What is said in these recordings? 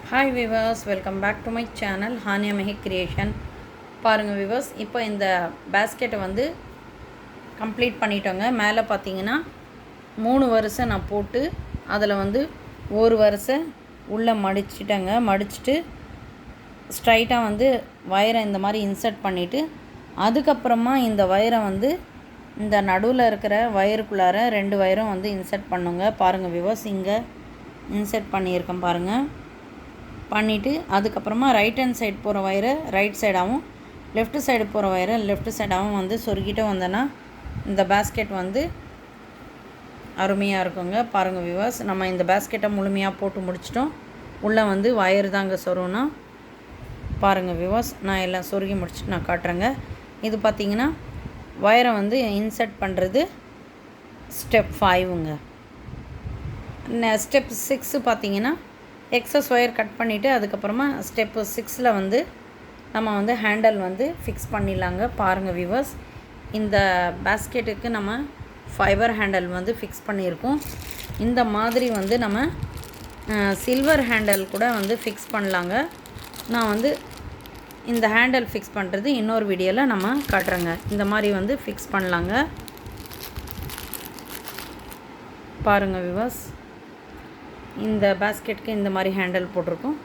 Hi viewers, welcome back to my channel Haniya Mehi creation. பாருங்கள் viewers, இப்போ இந்த பேஸ்கெட்டை வந்து கம்ப்ளீட் பண்ணிட்டோங்க. மேலே பார்த்தீங்கன்னா 3 வரிசை நான் போட்டு அதில் வந்து ஒரு வரிசை உள்ளே மடிச்சுட்டு ஸ்ட்ரைட்டாக வந்து வயரை இந்த மாதிரி இன்சர்ட் பண்ணிவிட்டு அதுக்கப்புறமா இந்த வயரை வந்து இந்த நடுவில் இருக்கிற வயருக்குள்ளார 2 வயரும் வந்து இன்சர்ட் பண்ணுங்க. பாருங்கள் விவர்ஸ், இங்கே இன்சர்ட் பண்ணியிருக்கேன் பாருங்கள். பண்ணிவிட்டு அதுக்கப்புறமா ரைட் ஹேண்ட் சைடு போகிற வயரை ரைட் சைடாகவும் லெஃப்ட் சைடு போகிற வயரை லெஃப்ட் சைடாகவும் வந்து சொருகிட்டு வந்தேன்னா இந்த பேஸ்கெட் வந்து அருமையாக இருக்குங்க. பாருங்கள் விவர்ஸ், நம்ம இந்த பேஸ்கெட்டை முழுமையாக போட்டு முடிச்சிட்டோம். உள்ளே வந்து வயர் தாங்க சொருகணும். பாருங்கள் விவர்ஸ், நான் எல்லாம் சொருகி முடிச்சுட்டு நான் காட்டுறேங்க. இது பார்த்திங்கன்னா வயரை வந்து இன்சர்ட் பண்ணுறது ஸ்டெப் 5ங்க. ஸ்டெப் 6 பார்த்திங்கன்னா எக்ஸஸ் ஒயர் கட் பண்ணிவிட்டு அதுக்கப்புறமா ஸ்டெப்பு 6ல் வந்து நம்ம வந்து ஹேண்டல் வந்து ஃபிக்ஸ் பண்ணிடலாங்க. பாருங்கள் விவர்ஸ், இந்த பேஸ்கெட்டுக்கு நம்ம ஃபைபர் ஹேண்டல் வந்து ஃபிக்ஸ் பண்ணியிருக்கோம். இந்த மாதிரி வந்து நம்ம சில்வர் ஹேண்டல் கூட வந்து ஃபிக்ஸ் பண்ணலாங்க. நான் வந்து இந்த ஹேண்டல் ஃபிக்ஸ் பண்ணுறது இன்னொரு வீடியோவில் நம்ம காட்டுறேங்க. இந்த மாதிரி வந்து ஃபிக்ஸ் பண்ணலாங்க. பாருங்கள் விவர்ஸ், இந்த பேஸ்கெட்டுக்கு இந்த மாதிரி ஹேண்டல் போட்டிருக்கோம்.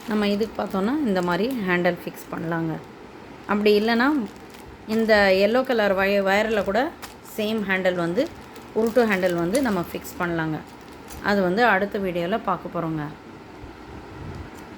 நம்ம இதுக்கு பார்த்தோன்னா இந்த மாதிரி ஹேண்டல் ஃபிக்ஸ் பண்ணலாங்க. அப்படி இல்லைன்னா இந்த எல்லோ கலர் வயரில் கூட சேம் ஹேண்டல் வந்து உருட்டு ஹேண்டல் வந்து நம்ம ஃபிக்ஸ் பண்ணலாங்க. அது வந்து அடுத்த வீடியோவில் பார்க்க போகிறோங்க.